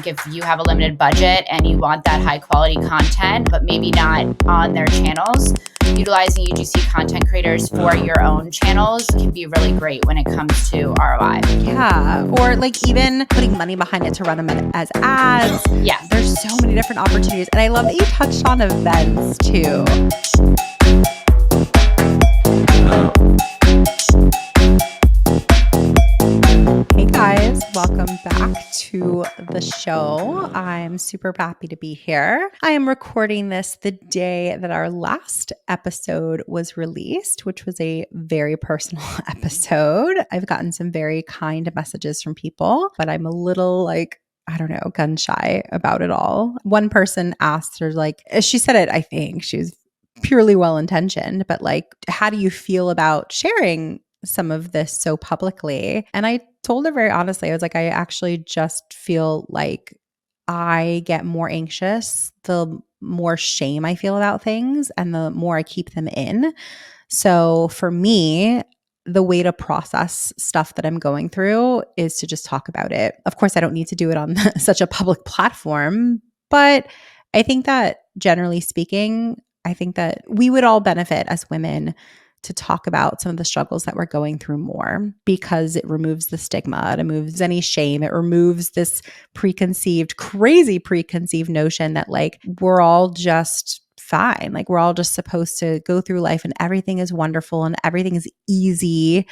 think if you have a limited budget and you want that high quality content, but maybe not on their channels, utilizing UGC content creators for your own channels can be really great when it comes to ROI. Yeah. Or like even putting money behind it to run them as ads. Yeah. There's so many different opportunities. And I love that you touched on events too. Hey guys, welcome back to the show. I'm super happy to be here. I am recording this the day that our last episode was released, which was a very personal episode. I've gotten some very kind messages from people, but I'm a little gun shy about it all. One person asked her, she said it, I think she was purely well-intentioned, but how do you feel about sharing some of this so publicly? And I told her very honestly, I was like, I actually just feel like I get more anxious the more shame I feel about things and the more I keep them in. So for me, the way to process stuff that I'm going through is to just talk about it. Of course, I don't need to do it on such a public platform, but I think that generally speaking, I think that we would all benefit as women to talk about some of the struggles that we're going through more, because it removes the stigma, it removes any shame, it removes this crazy preconceived notion that we're all just fine. We're all just supposed to go through life and everything is wonderful and everything is easy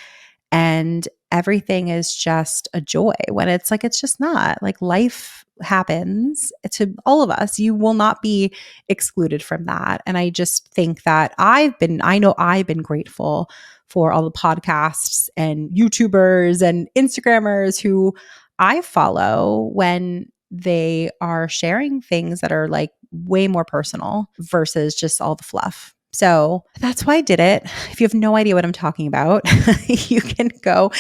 and everything is just a joy, when it's just not. Life happens to all of us. You will not be excluded from that. And I just think that I've been grateful for all the podcasts and YouTubers and Instagrammers who I follow when they are sharing things that are way more personal versus just all the fluff. So that's why I did it. If you have no idea what I'm talking about, you can go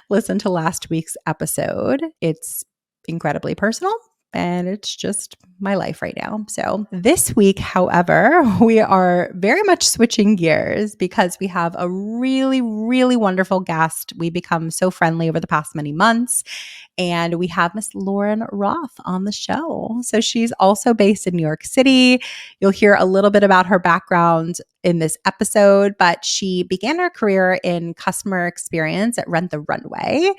listen to last week's episode. It's incredibly personal and it's just my life right now. So this week, however, we are very much switching gears because we have a really, really wonderful guest. We become so friendly over the past many months. And we have Miss Lauren Roth on the show. So she's also based in New York City. You'll hear a little bit about her background in this episode, but she began her career in customer experience at Rent the Runway.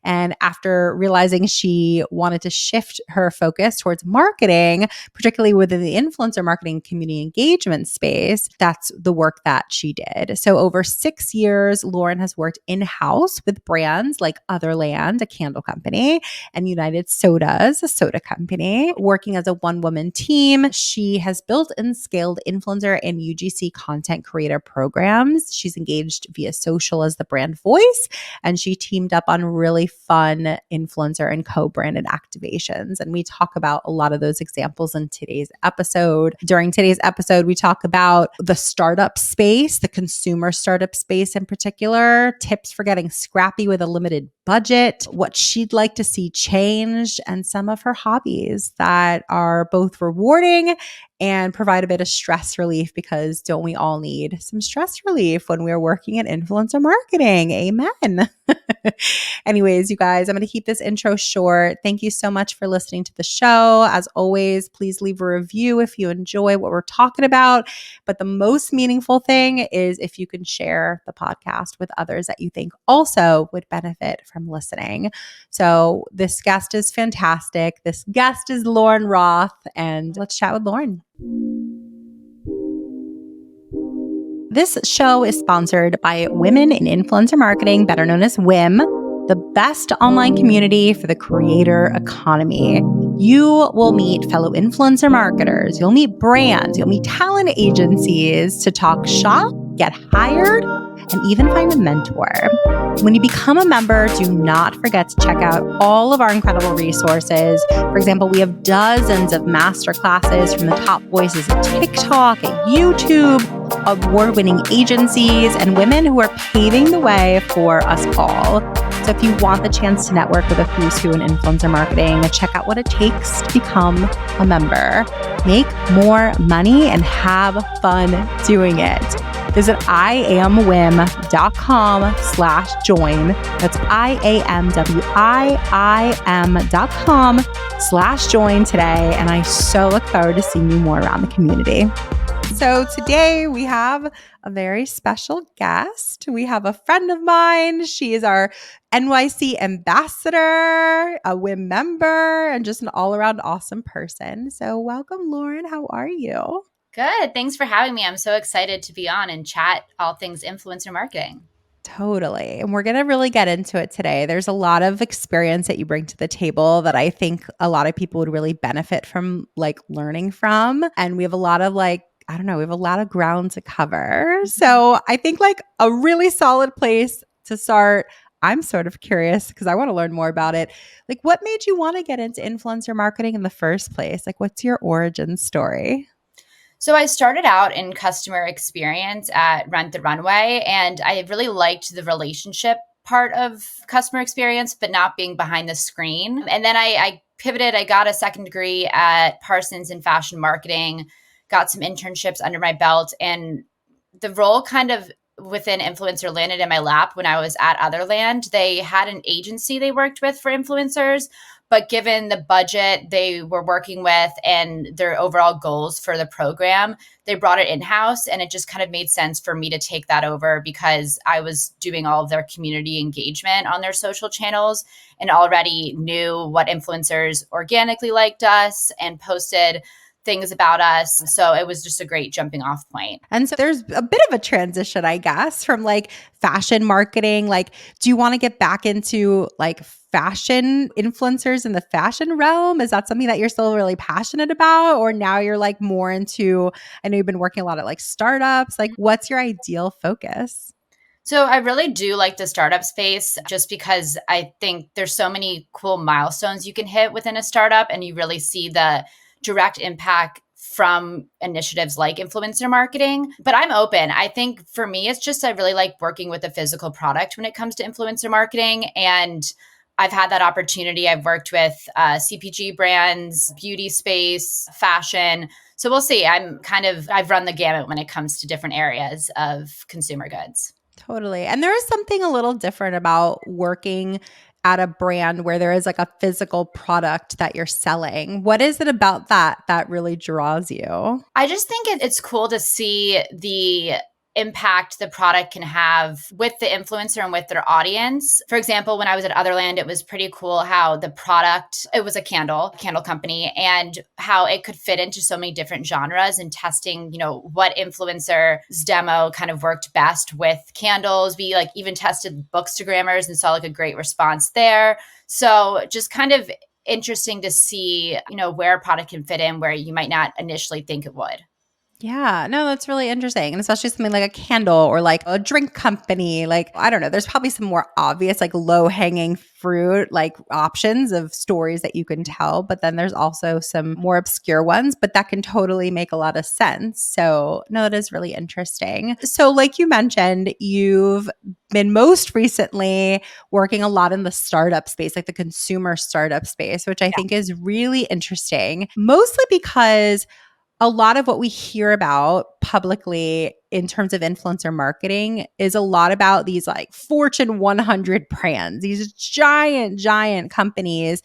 And after realizing she wanted to shift her focus towards marketing, particularly within the influencer marketing community engagement space, that's the work that she did. So over 6 years, Lauren has worked in-house with brands like Otherland, a candle company, and United Sodas, a soda company. Working as a one-woman team, she has built and scaled influencer and UGC content creator programs. She's engaged via social as the brand voice, and she teamed up on really fun influencer and co-branded activations. And we talk about a lot of those examples in today's episode. During today's episode, we talk about the startup space, the consumer startup space in particular, tips for getting scrappy with a limited budget, what she'd like to see changed, and some of her hobbies that are both rewarding and provide a bit of stress relief, because don't we all need some stress relief when we're working in influencer marketing? Amen. Anyways, you guys, I'm going to keep this intro short. Thank you so much for listening to the show. As always, please leave a review if you enjoy what we're talking about. But the most meaningful thing is if you can share the podcast with others that you think also would benefit from listening. So this guest is fantastic. This guest is Lauren Roth, and let's chat with Lauren. This show is sponsored by Women in Influencer Marketing, better known as WIM, the best online community for the creator economy. You will meet fellow influencer marketers, you'll meet brands, you'll meet talent agencies to talk shop, get hired, and even find a mentor. When you become a member, do not forget to check out all of our incredible resources. For example, we have dozens of masterclasses from the top voices at TikTok, at YouTube, award-winning agencies, and women who are paving the way for us all. So if you want the chance to network with a who's who in influencer marketing, check out what it takes to become a member. Make more money and have fun doing it. Visit iamwim.com/join. That's iamwim.com/join today. And I so look forward to seeing you more around the community. So today we have a very special guest. We have a friend of mine. She is our NYC ambassador, a WIM member, and just an all-around awesome person. So welcome, Lauren. How are you? Good. Thanks for having me. I'm so excited to be on and chat all things influencer marketing. Totally. And we're going to really get into it today. There's a lot of experience that you bring to the table that I think a lot of people would really benefit from learning from. And we have a lot of we have a lot of ground to cover. So I think a really solid place to start. I'm sort of curious because I want to learn more about it. What made you want to get into influencer marketing in the first place? What's your origin story? So I started out in customer experience at Rent the Runway, and I really liked the relationship part of customer experience, but not being behind the screen. And then I pivoted. I got a second degree at Parsons in fashion marketing, got some internships under my belt, and the role kind of within influencer landed in my lap when I was at Otherland. They had an agency they worked with for influencers, but given the budget they were working with and their overall goals for the program, they brought it in-house, and it just kind of made sense for me to take that over because I was doing all of their community engagement on their social channels and already knew what influencers organically liked us and posted things about us. So it was just a great jumping off point. And so there's a bit of a transition, I guess, from fashion marketing. Do you want to get back into fashion influencers in the fashion realm? Is that something that you're still really passionate about? Or now you're more into, I know you've been working a lot at startups. What's your ideal focus? So I really do like the startup space just because I think there's so many cool milestones you can hit within a startup, and you really see the direct impact from initiatives like influencer marketing. But I'm open. I think for me, it's just I really like working with a physical product when it comes to influencer marketing. And I've had that opportunity. I've worked with CPG brands, beauty space, fashion. So we'll see. I've run the gamut when it comes to different areas of consumer goods. Totally. And there is something a little different about working at a brand where there is a physical product that you're selling. What is it about that really draws you? I just think it's cool to see the impact the product can have with the influencer and with their audience. For example, when I was at Otherland, it was pretty cool how the product, it was a candle company, and how it could fit into so many different genres, and testing, what influencer's demo kind of worked best with candles. We even tested bookstagrammers and saw a great response there. So just kind of interesting to see, where a product can fit in where you might not initially think it would. Yeah, no, that's really interesting. And especially something like a candle or a drink company. I don't know, there's probably some more obvious, low hanging fruit, options of stories that you can tell. But then there's also some more obscure ones, but that can totally make a lot of sense. So, no, that is really interesting. So, like you mentioned, you've been most recently working a lot in the startup space, the consumer startup space, which I think is really interesting, mostly because a lot of what we hear about publicly in terms of influencer marketing is a lot about these Fortune 100 brands, these giant companies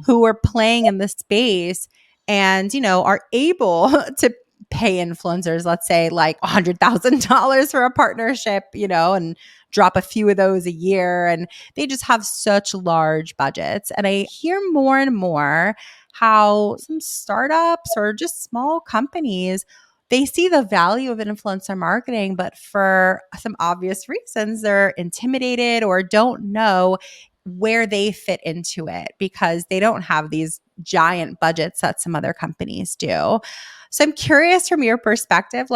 who are playing in the space and, are able to pay influencers, let's say $100,000 for a partnership, and drop a few of those a year. And they just have such large budgets. And I hear more and more how some startups or just small companies, they see the value of influencer marketing, but for some obvious reasons, they're intimidated or don't know where they fit into it because they don't have these giant budgets that some other companies do. So I'm curious from your perspective,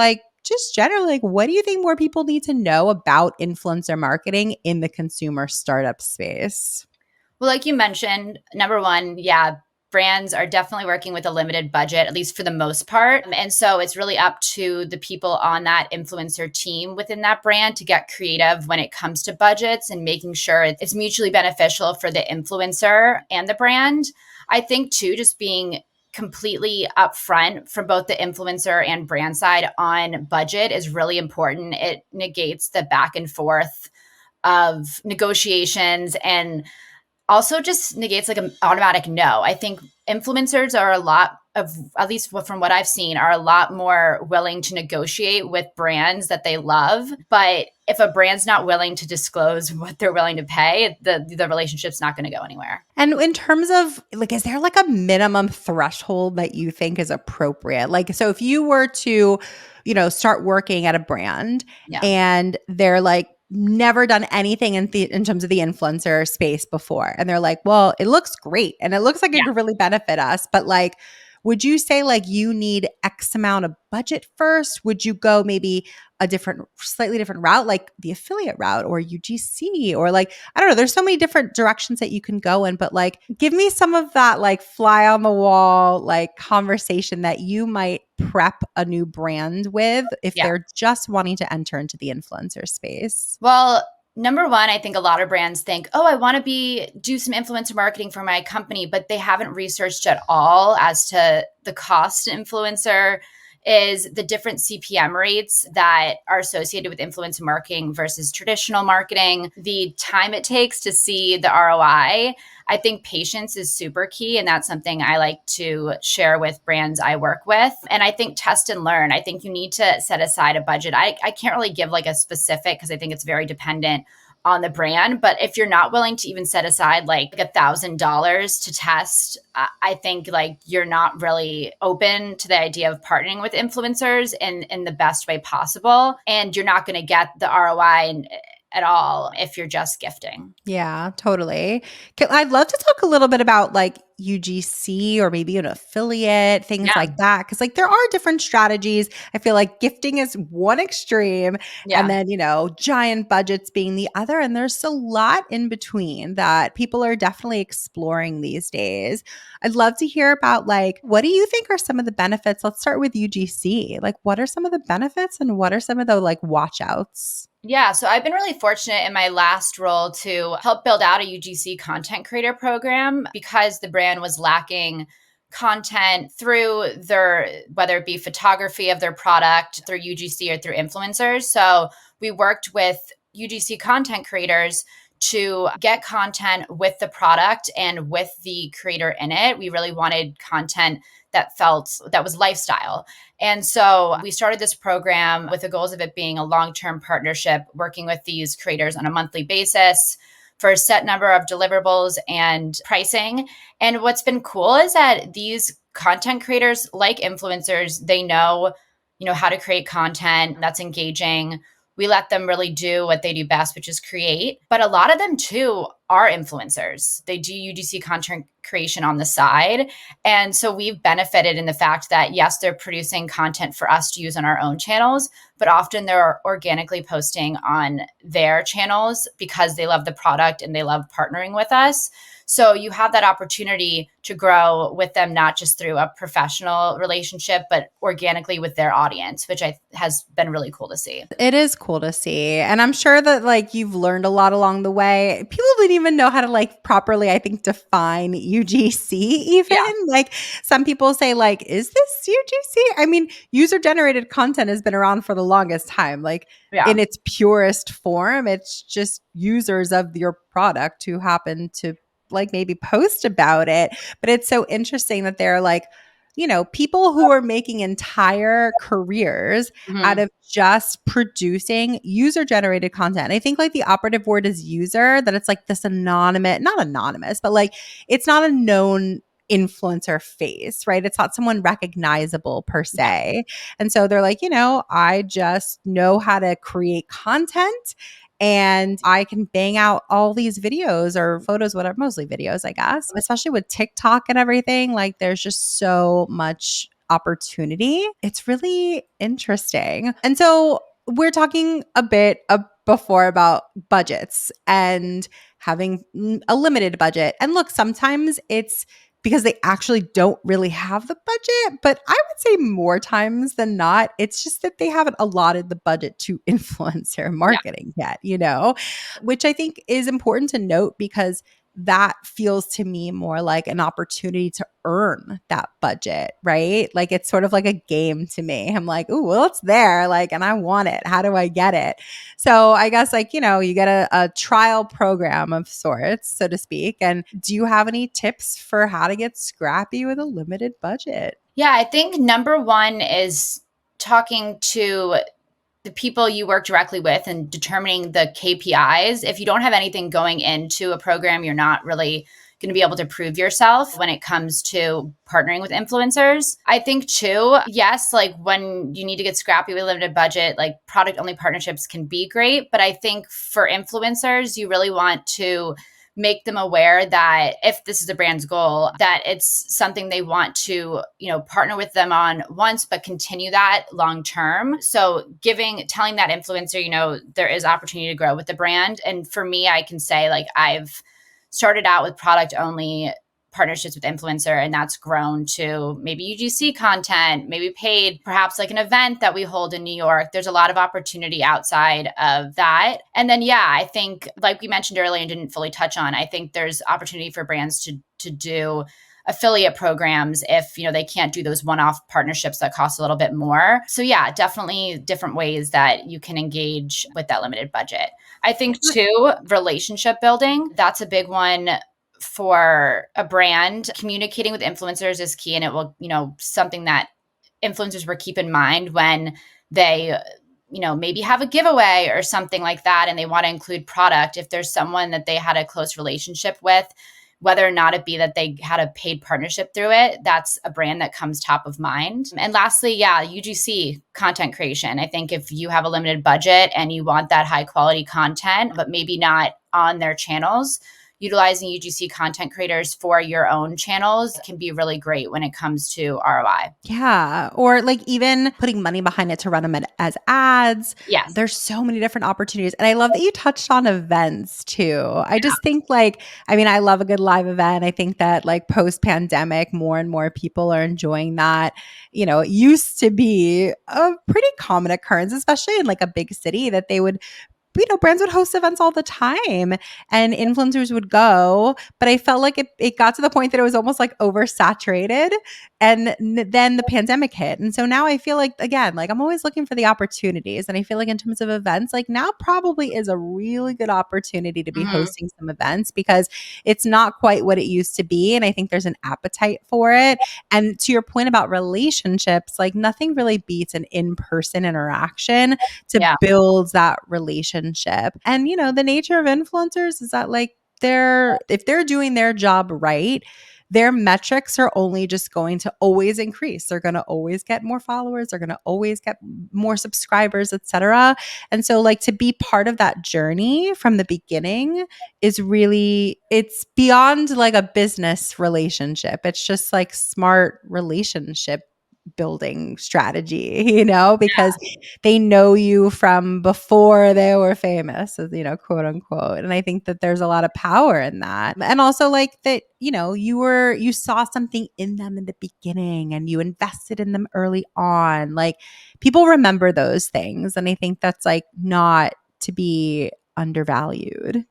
just generally, what do you think more people need to know about influencer marketing in the consumer startup space? Well, like you mentioned, number one, brands are definitely working with a limited budget, at least for the most part. And so it's really up to the people on that influencer team within that brand to get creative when it comes to budgets and making sure it's mutually beneficial for the influencer and the brand. I think too, just being completely upfront from both the influencer and brand side on budget is really important. It negates the back and forth of negotiations and also just negates like an automatic no. I think influencers are a lot of, at least from what I've seen, are a lot more willing to negotiate with brands that they love. But if a brand's not willing to disclose what they're willing to pay, the relationship's not going to go anywhere. And in terms of like, is there like a minimum threshold that you think is appropriate? Like, so if you were to, start working at a brand Yeah. and they're like, never done anything in terms of the influencer space before. And they're like, well, it looks great. And it looks like it could really benefit us. But like, would you say like you need X amount of budget first? Would you go maybe a slightly different route, like the affiliate route or UGC or like, I don't know, there's so many different directions that you can go in, but like, give me some of that like fly on the wall, like conversation that you might prep a new brand with if they're just wanting to enter into the influencer space. Well, number one, I think a lot of brands think, oh, I want to do some influencer marketing for my company, but they haven't researched at all as to the cost influencer is, the different CPM rates that are associated with influencer marketing versus traditional marketing, the time it takes to see the ROI. I think patience is super key. And that's something I like to share with brands I work with. And I think test and learn. I think you need to set aside a budget. I can't really give like a specific because I think it's very dependent on the brand. But if you're not willing to even set aside like $1,000 to test, I think like you're not really open to the idea of partnering with influencers in the best way possible. And you're not going to get the ROI at all if you're just gifting. Yeah, totally. I'd love to talk a little bit about like UGC or maybe an affiliate, things like that. Because like there are different strategies. I feel like gifting is one extreme and then, giant budgets being the other. And there's a lot in between that people are definitely exploring these days. I'd love to hear about like, what do you think are some of the benefits? Let's start with UGC. Like, what are some of the benefits and what are some of the like watch outs? Yeah, so I've been really fortunate in my last role to help build out a UGC content creator program because the brand was lacking content through whether it be photography of their product through UGC or through influencers. So we worked with UGC content creators to get content with the product and with the creator in it. We really wanted content that was lifestyle. And so we started this program with the goals of it being a long-term partnership, working with these creators on a monthly basis for a set number of deliverables and pricing. And what's been cool is that these content creators, like influencers, they know, how to create content that's engaging. We let them really do what they do best, which is create. But a lot of them too are influencers. They do UGC content creation on the side. And so we've benefited in the fact that, yes, they're producing content for us to use on our own channels, but often they're organically posting on their channels because they love the product and they love partnering with us. So you have that opportunity to grow with them, not just through a professional relationship, but organically with their audience, which has been really cool to see. It is cool to see. And I'm sure that like you've learned a lot along the way. People didn't even know how to like properly, I think, define UGC even. Yeah. Like some people say like, is this UGC? I mean, user generated content has been around for the longest time. Like in its purest form, it's just users of your product who happen to like maybe post about it. But it's so interesting that they're like, people who are making entire careers out of just producing user generated content. I think like the operative word is user, that it's like this not anonymous, but like it's not a known influencer face, right? It's not someone recognizable per se. Yeah. And so they're like, I just know how to create content and I can bang out all these videos or photos, whatever, mostly videos, I guess, especially with TikTok and everything. Like there's just so much opportunity. It's really interesting. And so we're talking a bit before about budgets and having a limited budget. And look, sometimes it's because they actually don't really have the budget. But I would say more times than not, it's just that they haven't allotted the budget to influencer Yeah. marketing yet, which I think is important to note because that feels to me more like an opportunity to earn that budget, right? Like it's sort of like a game to me. I'm like, oh, well, it's there, like, and I want it. How do I get it? So I guess like, you get a trial program of sorts, so to speak. And do you have any tips for how to get scrappy with a limited budget? Yeah, I think number one is talking to the people you work directly with and determining the KPIs. If you don't have anything going into a program, you're not really going to be able to prove yourself when it comes to partnering with influencers. I think too, yes, like when you need to get scrappy with a limited budget, like product only partnerships can be great. But I think for influencers, you really want to make them aware that if this is a brand's goal, that it's something they want to, partner with them on once, but continue that long term. So telling that influencer, there is opportunity to grow with the brand. And for me, I can say like I've started out with product only partnerships with influencer, and that's grown to maybe UGC content, maybe paid, perhaps like an event that we hold in New York. There's a lot of opportunity outside of that. And then, yeah, I think like we mentioned earlier and didn't fully touch on, I think there's opportunity for brands to do affiliate programs if they can't do those one-off partnerships that cost a little bit more. So yeah, definitely different ways that you can engage with that limited budget. I think too, relationship building, that's a big one for a brand. Communicating with influencers is key, and it will, something that influencers will keep in mind when they maybe have a giveaway or something like that and they want to include product. If there's someone that they had a close relationship with, whether or not it be that they had a paid partnership through it, that's a brand that comes top of mind. And lastly, yeah, UGC content creation. I think if you have a limited budget and you want that high quality content, but maybe not on their channels, utilizing UGC content creators for your own channels can be really great when it comes to ROI. Yeah. Or like even putting money behind it to run them as ads. Yes. There's so many different opportunities. And I love that you touched on events too. I just think I love a good live event. I think that like post pandemic, more and more people are enjoying that. It used to be a pretty common occurrence, especially in like a big city, that they would brands would host events all the time and influencers would go. But I felt like it got to the point that it was almost like oversaturated. And then the pandemic hit. And so now I feel like, again, like I'm always looking for the opportunities. And I feel like in terms of events, like now probably is a really good opportunity to be hosting some events because it's not quite what it used to be. And I think there's an appetite for it. And to your point about relationships, like nothing really beats an in-person interaction to build that relationship. And the nature of influencers is that like if they're doing their job right, their metrics are only just going to always increase. They're going to always get more followers, they're going to always get more subscribers, etc. And so like to be part of that journey from the beginning is really, it's beyond like a business relationship. It's just like smart relationship building strategy, because they know you from before they were famous, quote unquote. And I think that there's a lot of power in that. And also like that, you saw something in them in the beginning and you invested in them early on. Like people remember those things. And I think that's like not to be undervalued.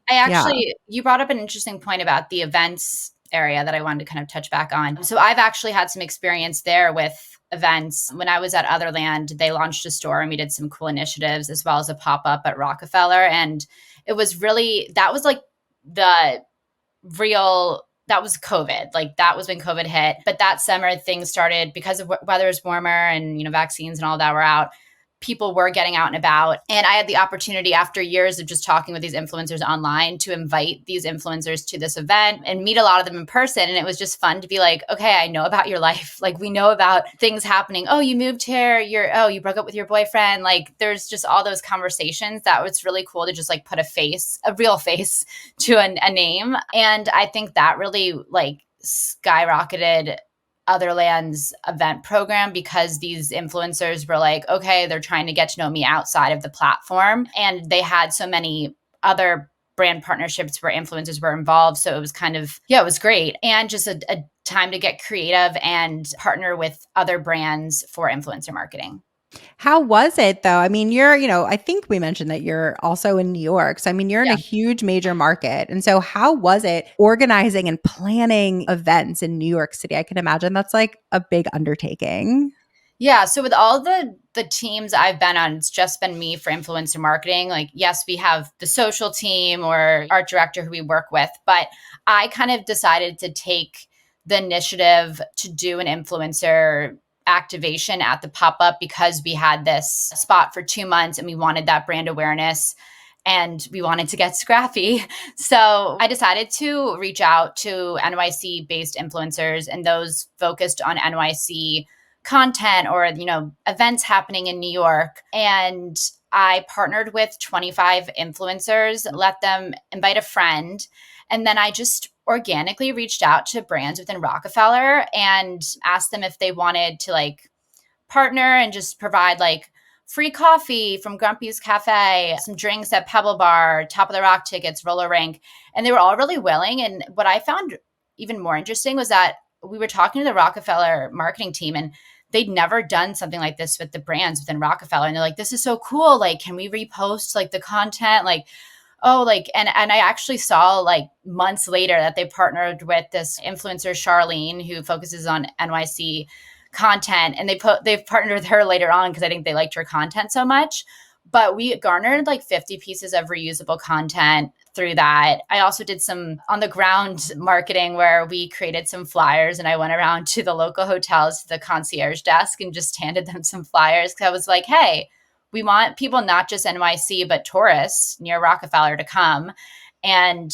You brought up an interesting point about the events area that I wanted to kind of touch back on. So I've actually had some experience there with events. When I was at Otherland, they launched a store and we did some cool initiatives as well as a pop-up at Rockefeller. And it was really, that was like that was COVID. Like that was when COVID hit. But that summer things started because of weather is warmer and, vaccines and all that were out. People were getting out and about. And I had the opportunity after years of just talking with these influencers online to invite these influencers to this event and meet a lot of them in person. And it was just fun to be like, okay, I know about your life. Like we know about things happening. Oh, you moved here. You broke up with your boyfriend. Like there's just all those conversations that was really cool to just like put a real face to a name. And I think that really like skyrocketed Otherland's event program because these influencers were like, okay, they're trying to get to know me outside of the platform. And they had so many other brand partnerships where influencers were involved. So it was kind of, it was great. And just a time to get creative and partner with other brands for influencer marketing. How was it though? I mean, I think we mentioned that you're also in New York. So, I mean, you're in a Yeah. huge major market. And so, how was it organizing and planning events in New York City? I can imagine that's like a big undertaking. Yeah. So with all the teams I've been on, it's just been me for influencer marketing. Like, yes, we have the social team or art director who we work with, but I kind of decided to take the initiative to do an influencer activation at the pop-up because we had this spot for 2 months and we wanted that brand awareness and we wanted to get scrappy. So I decided to reach out to NYC based influencers and those focused on NYC content or events happening in New York, and I partnered with 25 influencers, let them invite a friend, and then I just organically reached out to brands within Rockefeller and asked them if they wanted to like partner and just provide like free coffee from Grumpy's Cafe, some drinks at Pebble Bar, Top of the Rock tickets, roller rink. And they were all really willing. And what I found even more interesting was that we were talking to the Rockefeller marketing team and they'd never done something like this with the brands within Rockefeller. And they're like, this is so cool. Like, can we repost like the content? Like, oh, like, and I actually saw like months later that they partnered with this influencer, Charlene, who focuses on NYC content, and they've partnered with her later on because I think they liked her content so much. But we garnered like 50 pieces of reusable content through that. I also did some on the ground marketing where we created some flyers and I went around to the local hotels, to the concierge desk, and just handed them some flyers because I was like, hey, we want people, not just NYC, but tourists near Rockefeller to come. And,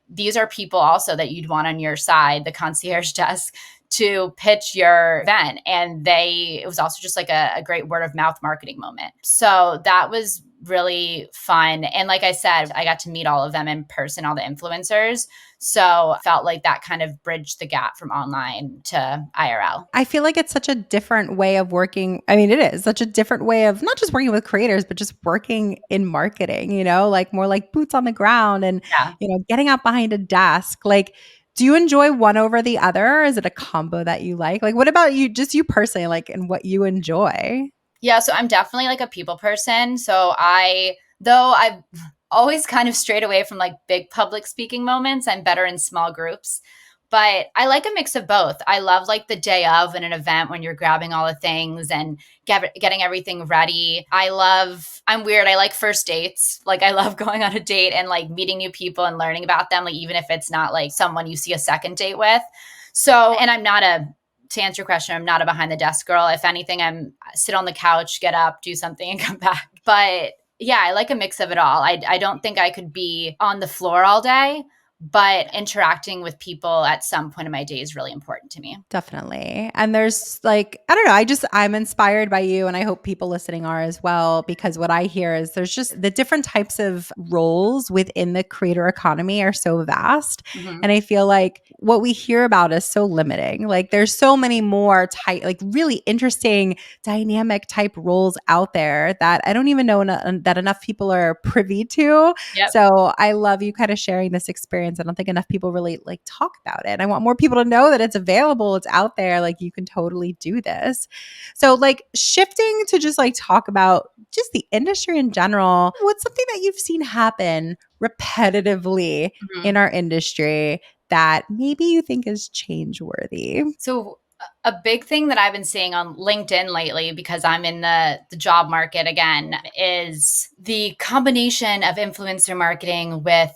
these are people also that you'd want on your side, the concierge desk, to pitch your event. And it was also just like a great word of mouth marketing moment. So that was really fun. And like I said, I got to meet all of them in person, all the influencers. So felt like that kind of bridged the gap from online to IRL. I feel like it's such a different way of working. I mean, it is such a different way of not just working with creators, but just working in marketing, like more like boots on the ground and, Yeah. getting out behind a desk. Like, do you enjoy one over the other? Is it a combo that you like? Like, what about you, just you personally, like, and what you enjoy? Yeah, so I'm definitely like a people person. So though I've always kind of strayed away from like big public speaking moments, I'm better in small groups. But I like a mix of both. I love like the day of in an event when you're grabbing all the things and getting everything ready. I'm weird. I like first dates. Like I love going on a date and like meeting new people and learning about them, like even if it's not like someone you see a second date with. So, and to answer your question, I'm not a behind the desk girl. If anything, I'm sit on the couch, get up, do something and come back. But yeah, I like a mix of it all. I don't think I could be on the floor all day, but interacting with people at some point in my day is really important to me. Definitely. And there's like, I don't know, I'm inspired by you and I hope people listening are as well, because what I hear is there's just the different types of roles within the creator economy are so vast. Mm-hmm. And I feel like what we hear about is so limiting. Like there's so many more like really interesting dynamic type roles out there that I don't even know that enough people are privy to. Yep. So I love you kind of sharing this experience. I don't think enough people really like talk about it. I want more people to know that it's available, it's out there, like you can totally do this. So like shifting to just like talk about just the industry in general, what's something that you've seen happen repetitively in our industry that maybe you think is change worthy? So a big thing that I've been seeing on LinkedIn lately, because I'm in the job market again, is the combination of influencer marketing with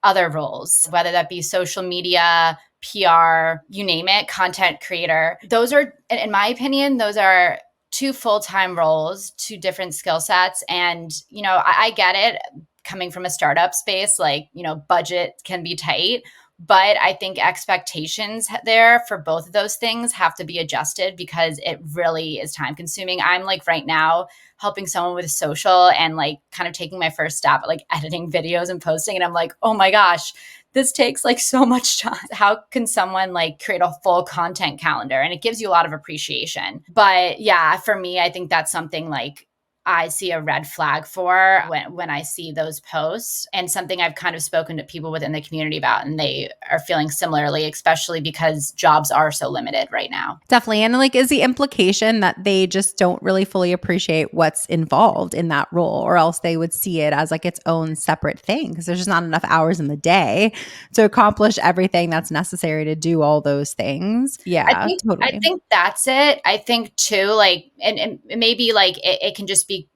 other roles, whether that be social media, PR, you name it, content creator. Those are, in my opinion, those are two full-time roles, two different skill sets. And, I get it coming from a startup space, like, budget can be tight. But I think expectations there for both of those things have to be adjusted because it really is time consuming. I'm like right now helping someone with social and like kind of taking my first stab at like editing videos and posting. And I'm like, oh my gosh, this takes like so much time. How can someone like create a full content calendar? And it gives you a lot of appreciation. But yeah, for me, I think that's something like I see a red flag for when I see those posts, and something I've kind of spoken to people within the community about, and they are feeling similarly, especially because jobs are so limited right now. Definitely. And like, is the implication that they just don't really fully appreciate what's involved in that role, or else they would see it as like its own separate thing because there's just not enough hours in the day to accomplish everything that's necessary to do all those things. I Yeah, think I totally. think that's it. I think too, like, and maybe like it can just be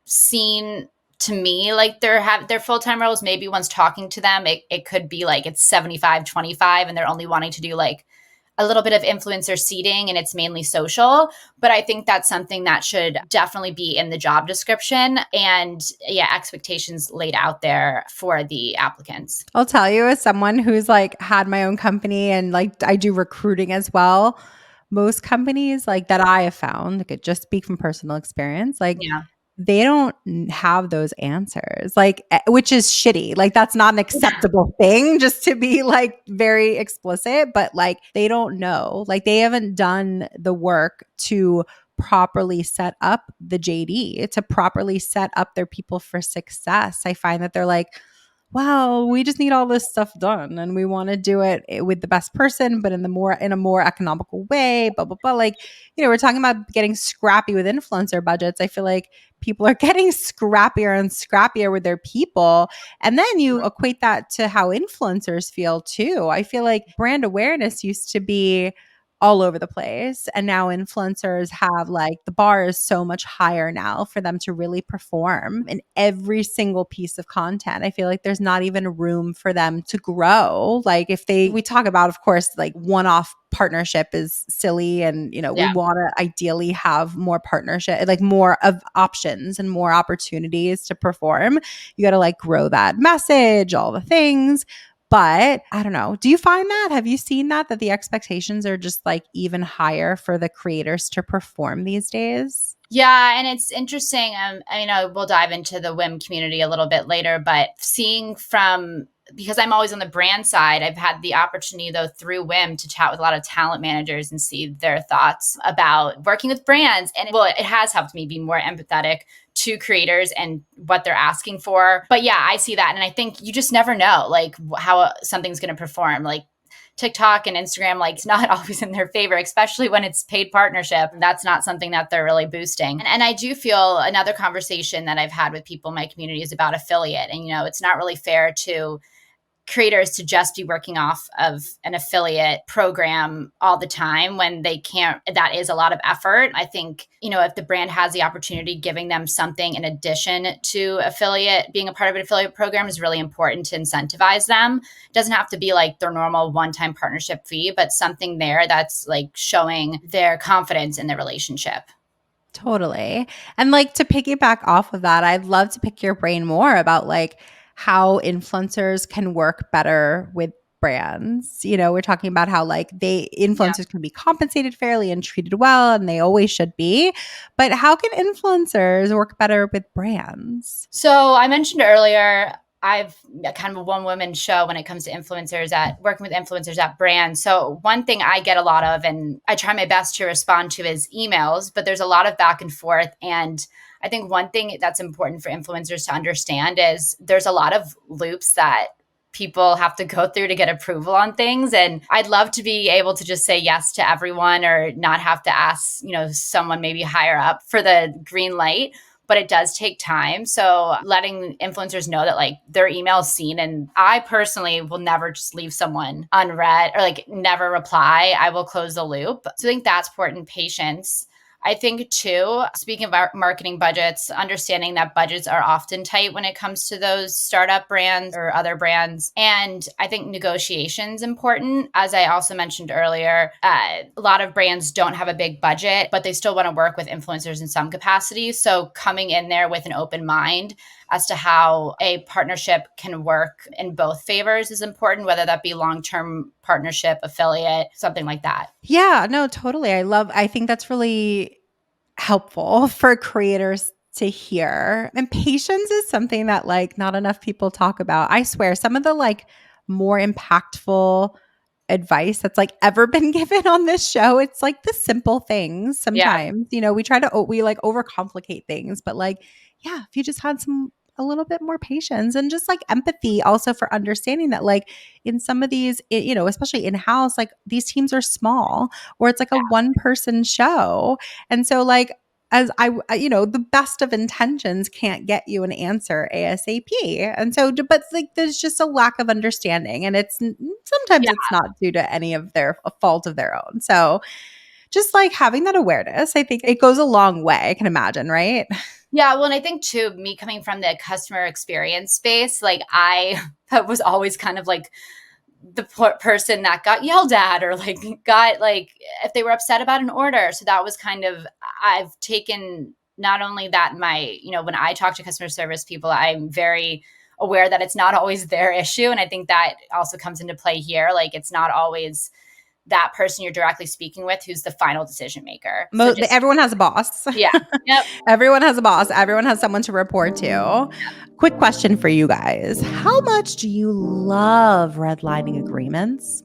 seen to me like their full-time roles. Maybe once talking to them, it could be like it's 75-25 and they're only wanting to do like a little bit of influencer seeding and it's mainly social. But I think that's something that should definitely be in the job description and yeah, expectations laid out there for the applicants. I'll tell you, as someone who's like had my own company and like I do recruiting as well, most companies like that I have found, I could just speak from personal experience, like Yeah. they don't have those answers, like, which is shitty. Like, that's not an acceptable thing, just to be like very explicit, but like, they don't know. Like, they haven't done the work to properly set up the JD, to properly set up their people for success. I find that they're like, well, we just need all this stuff done and we want to do it with the best person, but in a more economical way, blah, blah, blah. Like, we're talking about getting scrappy with influencer budgets. I feel like people are getting scrappier and scrappier with their people. And then you equate that to how influencers feel too. I feel like brand awareness used to be all over the place. And now influencers have like the bar is so much higher now for them to really perform in every single piece of content. I feel like there's not even room for them to grow. Like we talk about, of course, like one-off partnership is silly. And, we Yeah. want to ideally have more partnership, like more of options and more opportunities to perform. You got to like grow that message, all the things. But I don't know. Do you find that? Have you seen that the expectations are just like even higher for the creators to perform these days? Yeah, and it's interesting. I know we'll dive into the WIM community a little bit later, but seeing from because I'm always on the brand side, I've had the opportunity though through WIM to chat with a lot of talent managers and see their thoughts about working with brands. And it has helped me be more empathetic to creators and what they're asking for. But yeah, I see that. And I think you just never know like how something's going to perform. Like TikTok and Instagram, like it's not always in their favor, especially when it's paid partnership. That's not something that they're really boosting. And I do feel another conversation that I've had with people in my community is about affiliate. And, it's not really fair to creators to just be working off of an affiliate program all the time when they can't. That is a lot of effort. I think, if the brand has the opportunity, giving them something in addition to affiliate, being a part of an affiliate program is really important to incentivize them. It doesn't have to be like their normal one-time partnership fee, but something there that's like showing their confidence in the relationship. Totally. And like to piggyback off of that, I'd love to pick your brain more about like how influencers can work better with brands. We're talking about how like influencers can be compensated fairly and treated well, and they always should be. But how can influencers work better with brands? So I mentioned earlier, I've kind of a one woman show when it comes to influencers at working with influencers at brands. So one thing I get a lot of, and I try my best to respond to, is emails, but there's a lot of back and forth. And I think one thing that's important for influencers to understand is there's a lot of loops that people have to go through to get approval on things. And I'd love to be able to just say yes to everyone or not have to ask, someone maybe higher up for the green light. But it does take time. So letting influencers know that like their email is seen, and I personally will never just leave someone unread or like never reply. I will close the loop. So I think that's important. Patience. I think too, speaking of our marketing budgets, understanding that budgets are often tight when it comes to those startup brands or other brands. And I think negotiation's important. As I also mentioned earlier, a lot of brands don't have a big budget, but they still want to work with influencers in some capacity. So coming in there with an open mind as to how a partnership can work in both favors is important, whether that be long-term partnership, affiliate, something like that. Yeah, no, totally. I think that's really helpful for creators to hear. And patience is something that like not enough people talk about. I swear some of the like more impactful advice that's like ever been given on this show. It's like the simple things Yeah. sometimes. We like overcomplicate things, but like, yeah, if you just had a little bit more patience and just like empathy also for understanding that like in some of these, especially in house, like these teams are small or it's like a one person show. And so like as the best of intentions can't get you an answer ASAP. And so, but like, there's just a lack of understanding and sometimes Yeah. it's not due to any of a fault of their own. So just like having that awareness, I think it goes a long way. I can imagine, right? Yeah. Well, and I think too, me coming from the customer experience space, like I was always kind of like the person that got yelled at or like got like if they were upset about an order. So that was kind of, I've taken not only that when I talk to customer service people, I'm very aware that it's not always their issue. And I think that also comes into play here. Like it's not always that person you're directly speaking with who's the final decision maker. So just, Everyone has a boss. yeah. Yep. Everyone has a boss. Everyone has someone to report to. Quick question for you guys. How much do you love redlining agreements?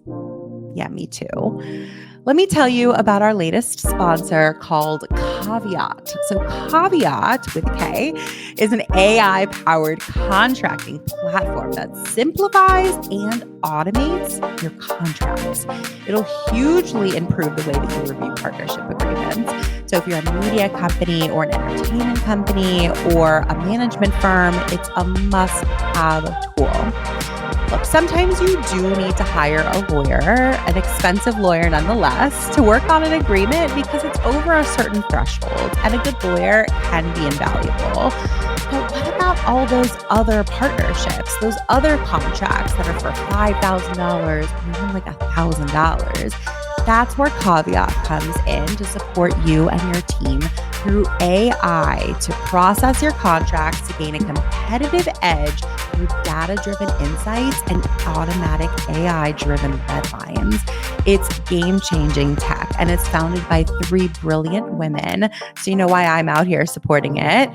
Yeah, me too. Let me tell you about our latest sponsor called Caveat. So Caveat with a K is an AI-powered contracting platform that simplifies and automates your contracts. It'll hugely improve the way that you review partnership agreements. So if you're a media company or an entertainment company or a management firm, it's a must-have tool. Look, sometimes you do need to hire a lawyer, an expensive lawyer nonetheless, to work on an agreement because it's over a certain threshold, and a good lawyer can be invaluable. But what about all those other partnerships, those other contracts that are for $5,000 or even like $1,000? That's where Caveat comes in to support you and your team through AI to process your contracts to gain a competitive edge through data-driven insights and automatic AI-driven red lines. It's game-changing tech, and it's founded by 3 brilliant women. So you know why I'm out here supporting it.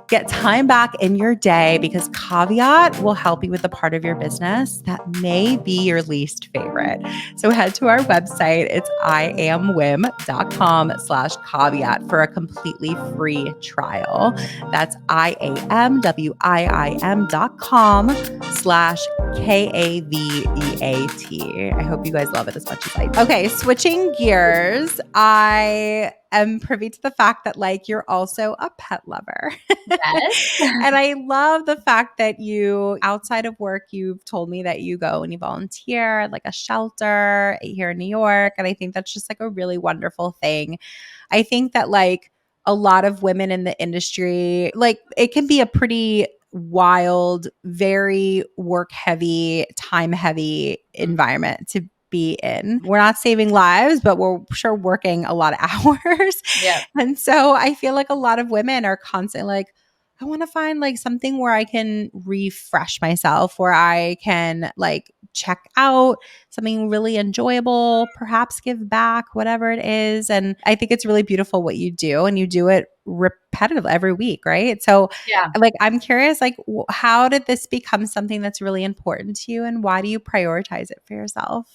Get time back in your day because Caveat will help you with the part of your business that may be your least favorite. So head to our website. It's iamwim.com/caveat for a completely free trial. That's iamwim.com/KAVEAT. I hope you guys love it as much as I do. Okay, switching gears. I am privy to the fact that like you're also a pet lover. Yes. And I love the fact that you, outside of work, you've told me that you go and you volunteer at like a shelter here in New York. And I think that's just like a really wonderful thing. I think that like a lot of women in the industry, like it can be a pretty wild, very work heavy, time heavy environment to be in. We're not saving lives, but we're sure working a lot of hours. Yeah. And so I feel like a lot of women are constantly like, I want to find like something where I can refresh myself, where I can like check out something really enjoyable, perhaps give back, whatever it is. And I think it's really beautiful what you do, and you do it repetitively every week, right? So Yeah. like I'm curious, like how did this become something that's really important to you, and why do you prioritize it for yourself?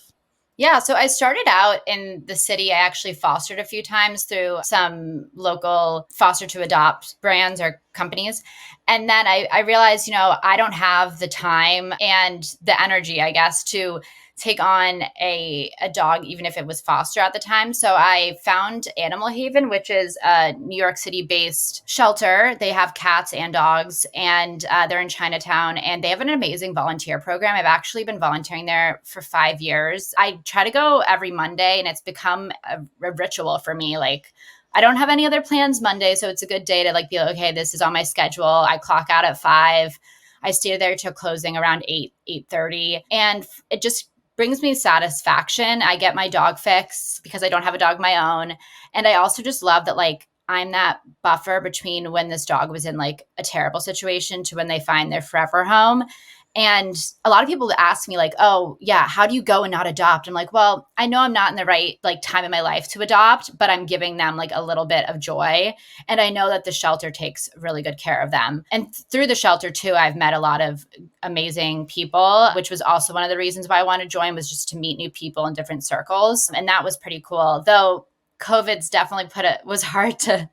Yeah, so I started out in the city. I actually fostered a few times through some local foster to adopt brands or companies. And then I realized, I don't have the time and the energy, I guess, to take on a dog, even if it was foster at the time. So I found Animal Haven, which is a New York City based shelter. They have cats and dogs, and they're in Chinatown, and they have an amazing volunteer program. I've actually been volunteering there for 5 years. I try to go every Monday, and it's become a ritual for me. Like, I don't have any other plans Monday, so it's a good day to like be like, okay, this is on my schedule. I clock out at 5. I stay there till closing around 8:30, and it just brings me satisfaction. I get my dog fix because I don't have a dog of my own. And I also just love that like I'm that buffer between when this dog was in like a terrible situation to when they find their forever home. And a lot of people ask me like, oh yeah, how do you go and not adopt? I'm like, well, I know I'm not in the right like time in my life to adopt, but I'm giving them like a little bit of joy. And I know that the shelter takes really good care of them. And through the shelter too, I've met a lot of amazing people, which was also one of the reasons why I wanted to join, was just to meet new people in different circles. And that was pretty cool. Though COVID's definitely was hard to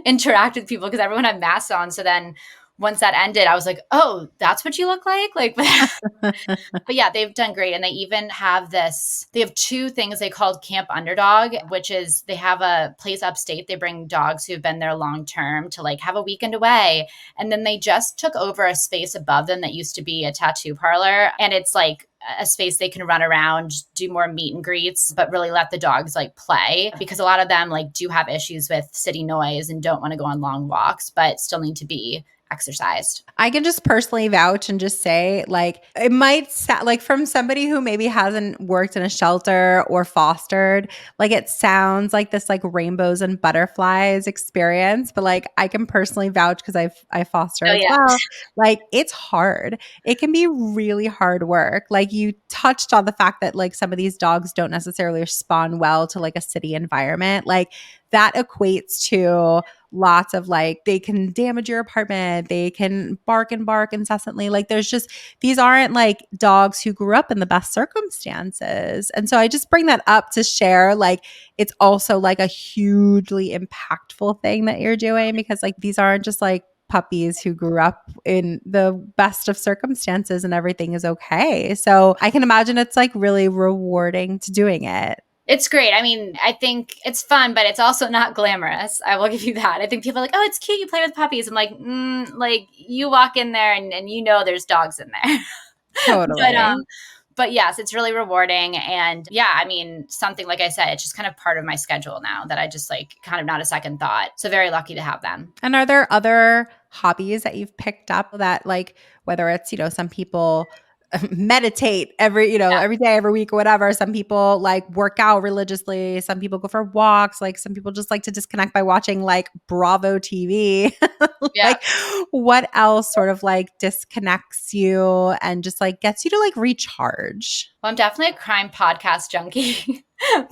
interact with people because everyone had masks on. So then once that ended, I was like, oh, that's what you look like? Like, but yeah, they've done great. And they even have they have two things they called Camp Underdog, which is they have a place upstate. They bring dogs who've been there long term to like have a weekend away. And then they just took over a space above them that used to be a tattoo parlor. And it's like a space they can run around, do more meet and greets, but really let the dogs like play, because a lot of them like do have issues with city noise and don't want to go on long walks, but still need to be exercised. I can just personally vouch and just say, like, it might sound like, from somebody who maybe hasn't worked in a shelter or fostered, like it sounds like this like rainbows and butterflies experience, but like I can personally vouch because I foster Oh as yeah. well. Like it's hard. It can be really hard work. Like you touched on the fact that like some of these dogs don't necessarily respond well to like a city environment. Like that equates to lots of like, they can damage your apartment, they can bark and bark incessantly. Like there's just, these aren't like dogs who grew up in the best circumstances. And so I just bring that up to share, like it's also like a hugely impactful thing that you're doing, because like these aren't just like puppies who grew up in the best of circumstances and everything is okay. So I can imagine it's like really rewarding to doing it. It's great. I mean, I think it's fun, but it's also not glamorous. I will give you that. I think people are like, oh, it's cute. You play with puppies. I'm like, like you walk in there and you know there's dogs in there. but Totally. but yes, it's really rewarding. And yeah, I mean, something like I said, it's just kind of part of my schedule now that I just like kind of not a second thought. So very lucky to have them. And are there other hobbies that you've picked up that like, whether it's, some people meditate every day, every week or whatever. Some people like work out religiously. Some people go for walks. Like some people just like to disconnect by watching like Bravo TV. Yeah. Like what else sort of like disconnects you and just like gets you to like recharge? Well, I'm definitely a crime podcast junkie.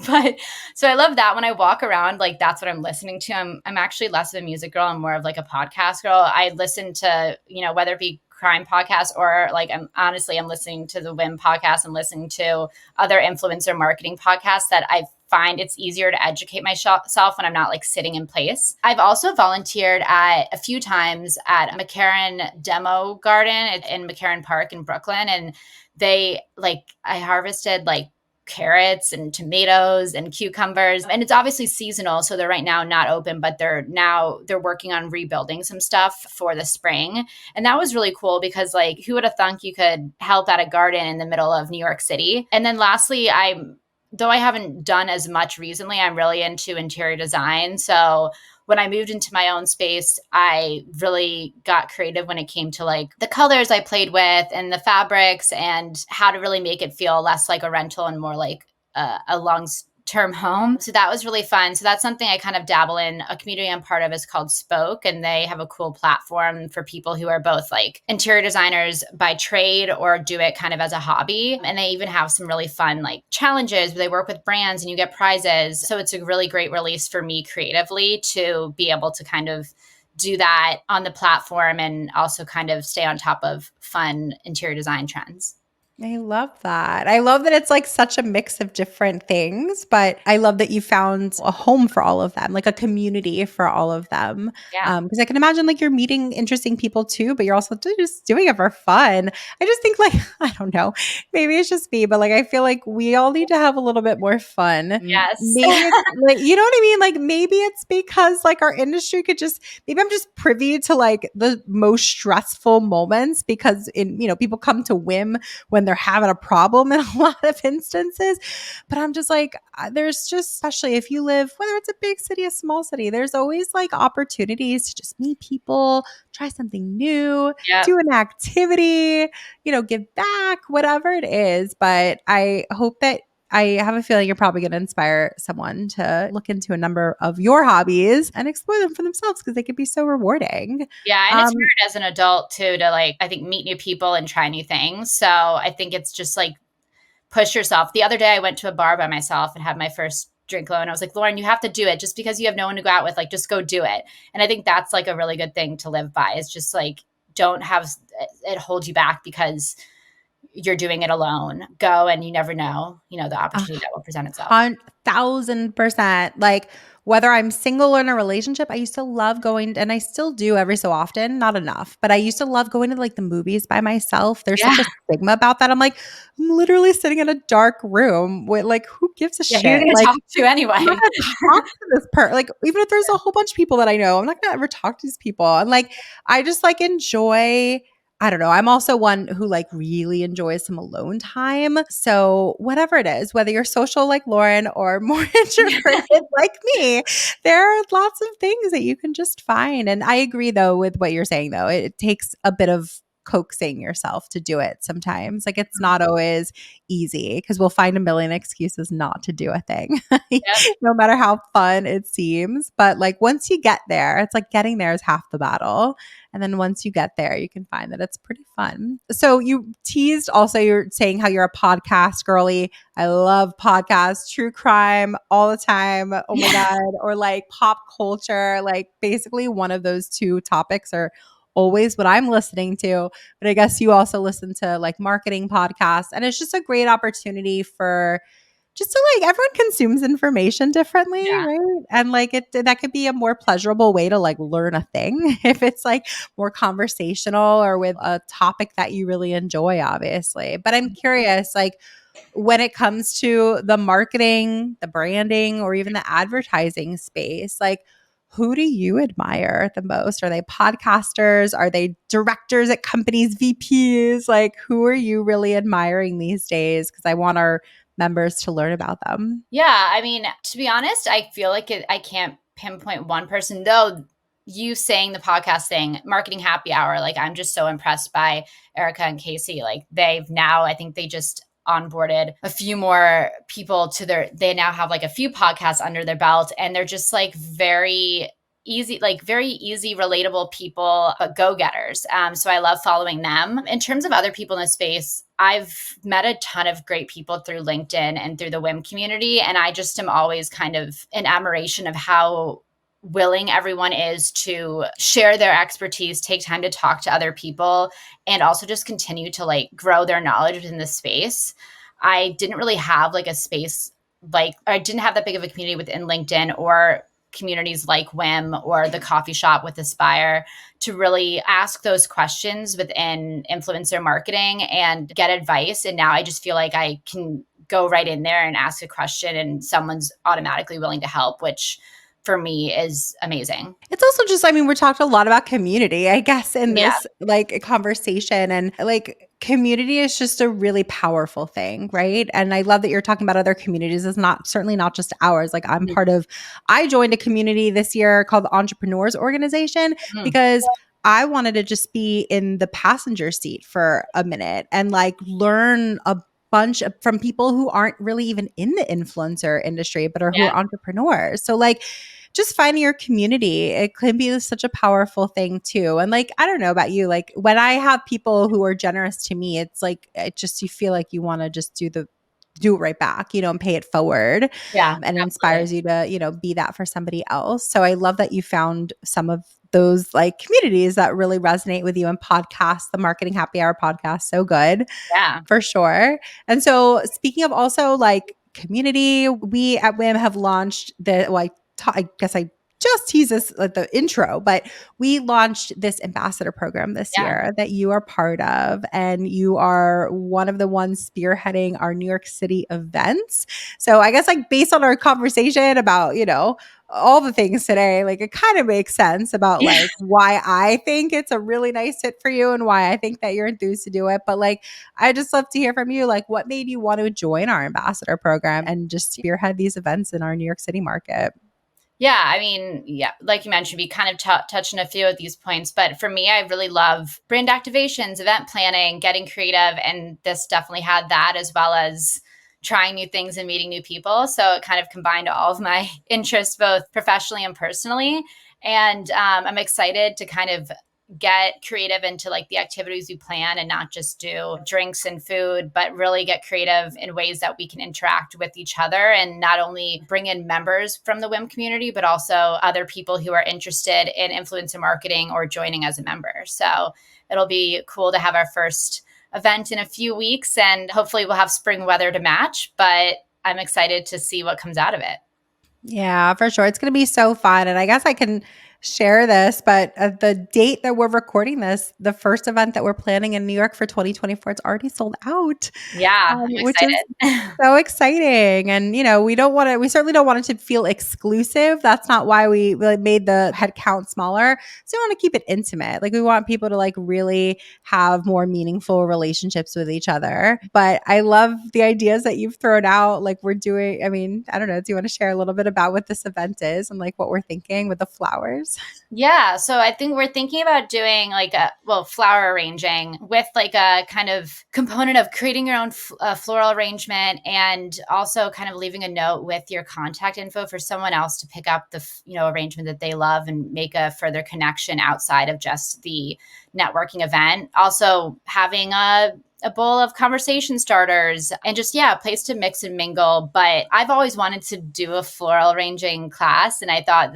But so I love that when I walk around, like that's what I'm listening to. I'm actually less of a music girl. I'm more of like a podcast girl. I listen to, whether it be crime podcasts or like I'm listening to the WIM podcast. I'm listening to other influencer marketing podcasts that I find it's easier to educate myself when I'm not like sitting in place. I've also volunteered at a few times at McCarran Demo Garden in McCarran Park in Brooklyn. And I harvested like carrots and tomatoes and cucumbers, and it's obviously seasonal, so they're right now not open, but they're working on rebuilding some stuff for the spring. And that was really cool because like who would have thunk you could help at a garden in the middle of New York City. And then lastly, though I haven't done as much recently, I'm really into interior design. So when I moved into my own space, I really got creative when it came to like the colors I played with and the fabrics and how to really make it feel less like a rental and more like a long-term home. So that was really fun. So that's something I kind of dabble in. A community I'm part of is called Spoke, and they have a cool platform for people who are both like interior designers by trade or do it kind of as a hobby. And they even have some really fun like challenges where they work with brands and you get prizes. So it's a really great release for me creatively to be able to kind of do that on the platform and also kind of stay on top of fun interior design trends. I love that. I love that it's like such a mix of different things, but I love that you found a home for all of them, like a community for all of them. Yeah. Because I can imagine like you're meeting interesting people too, but you're also just doing it for fun. I just think like, I don't know, maybe it's just me, but like I feel like we all need to have a little bit more fun. Yes. Maybe it's like, you know what I mean? Like maybe it's because like our industry could just, maybe I'm just privy to like the most stressful moments because people come to WIM when they're having a problem in a lot of instances. But I'm just like, there's just, especially if you live, whether it's a big city, a small city, there's always like opportunities to just meet people, try something new, Yep. do an activity, give back, whatever it is. But I hope that I have a feeling you're probably going to inspire someone to look into a number of your hobbies and explore them for themselves because they can be so rewarding. Yeah, and it's Um, hard as an adult too to like I think meet new people and try new things. So I think it's just like push yourself. The other day I went to a bar by myself and had my first drink low and I was like, Lauren, you have to do it. Just because you have no one to go out with, like just go do it. And I think that's like a really good thing to live by is just like don't have it hold you back because you're doing it alone. Go and you never know, the opportunity that will present itself. 1,000%. Like whether I'm single or in a relationship, I used to love going, and I still do every so often, not enough, but I used to love going to like the movies by myself. There's Yeah. such a stigma about that. I'm like, I'm literally sitting in a dark room with like, who gives a Yeah, who are you shit? going to Like, talk to anyway? I'm not gonna talk to this person. Like, even if there's a whole bunch of people that I know, I'm not gonna ever talk to these people. And like, I just like enjoy. I don't know. I'm also one who like really enjoys some alone time. So whatever it is, whether you're social like Lauren or more introverted like me, there are lots of things that you can just find. And I agree though with what you're saying though. It takes a bit of coaxing yourself to do it sometimes. Like it's not always easy because we'll find a million excuses not to do a thing. Yep. No matter how fun it seems. But like once you get there, it's like getting there is half the battle. And then once you get there, you can find that it's pretty fun. So you teased also, you're saying how you're a podcast girly. I love podcasts, true crime all the time. Oh my Yeah. God. Or like pop culture, like basically one of those two topics are always what I'm listening to. But I guess you also listen to like marketing podcasts. And it's just a great opportunity for just to like everyone consumes information differently, Yeah. right? And like that could be a more pleasurable way to like learn a thing if it's like more conversational or with a topic that you really enjoy, obviously. But I'm curious, like when it comes to the marketing, the branding, or even the advertising space, like who do you admire the most? Are they podcasters? Are they directors at companies, VPs? Like who are you really admiring these days? Because I want our members to learn about them. Yeah, I mean, to be honest, I feel like I can't pinpoint one person, though. You saying the podcast thing, marketing happy hour, like I'm just so impressed by Erica and Casey. Like they've now, I think they just onboarded a few more people to they now have like a few podcasts under their belt and they're just like very easy, relatable people, but go-getters. So I love following them. In terms of other people in the space, I've met a ton of great people through LinkedIn and through the WIM community. And I just am always kind of in admiration of how willing everyone is to share their expertise, take time to talk to other people, and also just continue to like grow their knowledge within the space. I didn't really have like a space I didn't have that big of a community within LinkedIn or communities like WIM or the coffee shop with Aspire to really ask those questions within influencer marketing and get advice. And now I just feel like I can go right in there and ask a question and someone's automatically willing to help, which for me is amazing. It's also just, I mean, we're talking a lot about community, I guess, in Yeah. this like conversation. And like community is just a really powerful thing, right? And I love that you're talking about other communities. It's not certainly not just ours. Like I joined a community this year called the Entrepreneurs Organization Mhm. because I wanted to just be in the passenger seat for a minute and like learn a bunch from people who aren't really even in the influencer industry, but are who Yeah. are entrepreneurs. So like just finding your community, it can be such a powerful thing too. And like, I don't know about you, like when I have people who are generous to me, it's like, it just, you feel like you want to just do it right back, and pay it forward. Yeah, And it absolutely. inspires you to, be that for somebody else. So I love that you found some of those like communities that really resonate with you and podcasts, the Marketing Happy Hour podcast. So good Yeah. for sure. And so speaking of also like community, we at WIM have launched I guess I just tease this like the intro, but we launched this ambassador program this Yeah. year that you are part of, and you are one of the ones spearheading our New York City events. So I guess like based on our conversation about, all the things today, like it kind of makes sense about Yeah. like why I think it's a really nice fit for you and why I think that you're enthused to do it. But like, I just love to hear from you. Like, what made you want to join our ambassador program and just spearhead these events in our New York City market? Yeah, I mean, yeah, like you mentioned, we kind of touched on a few of these points, but for me, I really love brand activations, event planning, getting creative, and this definitely had that as well as trying new things and meeting new people. So it kind of combined all of my interests, both professionally and personally. And I'm excited to kind of get creative into like the activities we plan and not just do drinks and food, but really get creative in ways that we can interact with each other and not only bring in members from the WIM community, but also other people who are interested in influencer marketing or joining as a member. So it'll be cool to have our first event in a few weeks, and hopefully we'll have spring weather to match, but I'm excited to see what comes out of it. Yeah, for sure. It's going to be so fun. And I guess I can share this, but the date that we're recording this, the first event that we're planning in New York for 2024, it's already sold out, Yeah, I'm which is excited. so exciting. And, we certainly don't want it to feel exclusive. That's not why we made the head count smaller. So we want to keep it intimate. Like we want people to like really have more meaningful relationships with each other. But I love the ideas that you've thrown out. Like we're doing, I don't know. Do you want to share a little bit about what this event is and like what we're thinking with the flowers? Yeah. So I think we're thinking about doing like flower arranging with like a kind of component of creating your own floral arrangement, and also kind of leaving a note with your contact info for someone else to pick up the, arrangement that they love and make a further connection outside of just the networking event. Also having a bowl of conversation starters and just, a place to mix and mingle. But I've always wanted to do a floral arranging class. And I thought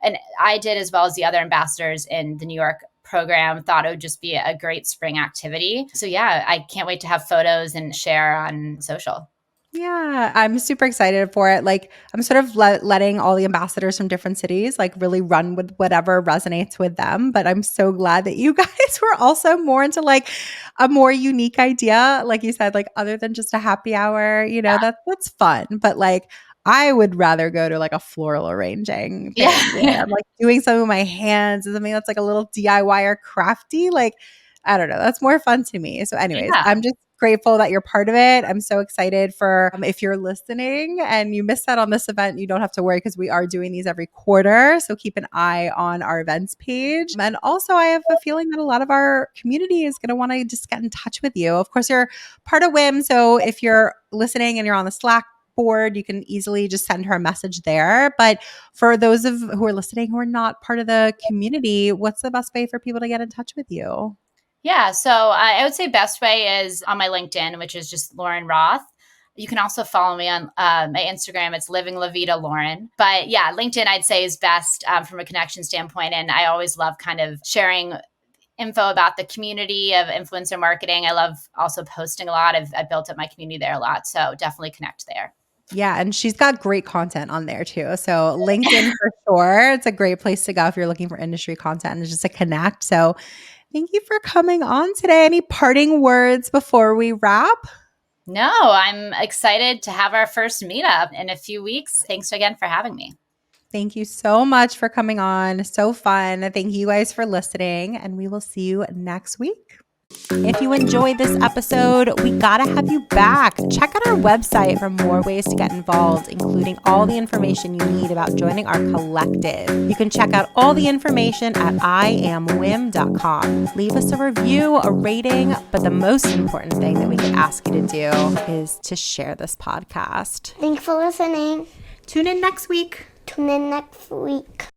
and I did, as well as the other ambassadors in the New York program, thought it would just be a great spring activity. So I can't wait to have photos and share on social. Yeah, I'm super excited for it. Like I'm sort of letting all the ambassadors from different cities like really run with whatever resonates with them. But I'm so glad that you guys were also more into like a more unique idea. Like you said, like other than just a happy hour, that's fun. But like I would rather go to like a floral arranging thing where I'm like doing something with my hands and something that's like a little DIY or crafty. Like, I don't know. That's more fun to me. So anyways, I'm just grateful that you're part of it. I'm so excited for if you're listening and you missed out on this event, you don't have to worry because we are doing these every quarter. So keep an eye on our events page. And also I have a feeling that a lot of our community is going to want to just get in touch with you. Of course, you're part of WIM. So if you're listening and you're on the Slack board, you can easily just send her a message there. But for those who are listening who are not part of the community, what's the best way for people to get in touch with you? Yeah. So I would say best way is on my LinkedIn, which is just Lauren Roth. You can also follow me on my Instagram. It's Living La Vida Lauren. But LinkedIn I'd say is best from a connection standpoint. And I always love kind of sharing info about the community of influencer marketing. I love also posting a lot. I've built up my community there a lot. So definitely connect there. Yeah, and she's got great content on there too. So LinkedIn for sure. It's a great place to go if you're looking for industry content and just to connect. So thank you for coming on today. Any parting words before we wrap? No, I'm excited to have our first meetup in a few weeks. Thanks again for having me. Thank you so much for coming on. So fun. Thank you guys for listening, and we will see you next week. If you enjoyed this episode, we gotta have you back. Check out our website for more ways to get involved, including all the information you need about joining our collective. You can check out all the information at iamwim.com. Leave us a review, a rating, but the most important thing that we could ask you to do is to share this podcast. Thanks for listening. Tune in next week. Tune in next week.